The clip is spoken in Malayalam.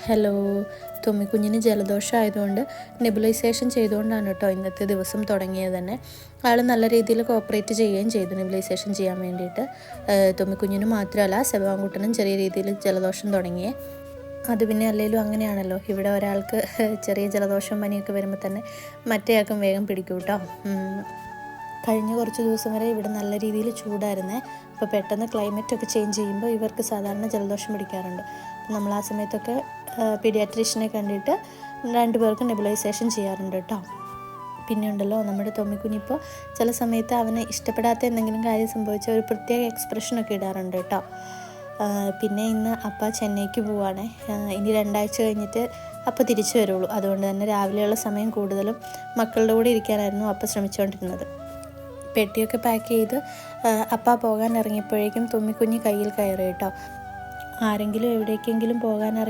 ഹലോ. തുമ്മിക്കുഞ്ഞിന് ജലദോഷം ആയതുകൊണ്ട് നെബുലൈസേഷൻ ചെയ്തുകൊണ്ടാണ് കേട്ടോ ഇന്നത്തെ ദിവസം തുടങ്ങിയത് തന്നെ. ആൾ നല്ല രീതിയിൽ കോപ്പറേറ്റ് ചെയ്യുകയും ചെയ്തു നെബുലൈസേഷൻ ചെയ്യാൻ വേണ്ടിയിട്ട്. തുമ്മിക്കുഞ്ഞിന് മാത്രമല്ല സെബാങ്കുട്ടനും ചെറിയ രീതിയിൽ ജലദോഷം തുടങ്ങിയേ. അത് പിന്നെ അല്ലെങ്കിലും അങ്ങനെയാണല്ലോ, ഇവിടെ ഒരാൾക്ക് ചെറിയ ജലദോഷം പനിയൊക്കെ വരുമ്പോൾ തന്നെ മറ്റേയാൾക്കും വേഗം പിടിക്കും കേട്ടോ. കഴിഞ്ഞ കുറച്ച് ദിവസം വരെ ഇവിടെ നല്ല രീതിയിൽ ചൂടായിരുന്നേ. അപ്പോൾ പെട്ടെന്ന് ക്ലൈമറ്റൊക്കെ ചേഞ്ച് ചെയ്യുമ്പോൾ ഇവർക്ക് സാധാരണ ജലദോഷം പിടിക്കാറുണ്ട്. നമ്മൾ ആ സമയത്തൊക്കെ പീഡിയാട്രീഷ്യനെ കണ്ടിട്ട് 2 പേർക്ക് നെബുലൈസേഷൻ ചെയ്യാറുണ്ട് കേട്ടോ. പിന്നെ ഉണ്ടല്ലോ, നമ്മുടെ തൊമ്മിക്കുഞ്ഞിപ്പോൾ ചില സമയത്ത് അവന് ഇഷ്ടപ്പെടാത്ത എന്തെങ്കിലും കാര്യം സംഭവിച്ചാൽ ഒരു പ്രത്യേക എക്സ്പ്രഷനൊക്കെ ഇടാറുണ്ട് കേട്ടോ. പിന്നെ ഇന്ന് അപ്പ ചെന്നൈക്ക് പോവുകയാണേ. ഇനി 2 ആഴ്ച കഴിഞ്ഞിട്ട് അപ്പ തിരിച്ചു വരുള്ളൂ. അതുകൊണ്ട് തന്നെ രാവിലെയുള്ള സമയം കൂടുതലും മക്കളുടെ കൂടെ ഇരിക്കാനായിരുന്നു അപ്പ ശ്രമിച്ചുകൊണ്ടിരുന്നത്. പെട്ടിയൊക്കെ പാക്ക് ചെയ്ത് അപ്പ പോകാൻ ഇറങ്ങിയപ്പോഴേക്കും തുമ്മിക്കുഞ്ഞ് കയ്യിൽ കയറി കേട്ടോ. ആരെങ്കിലും എവിടേക്കെങ്കിലും പോകാൻ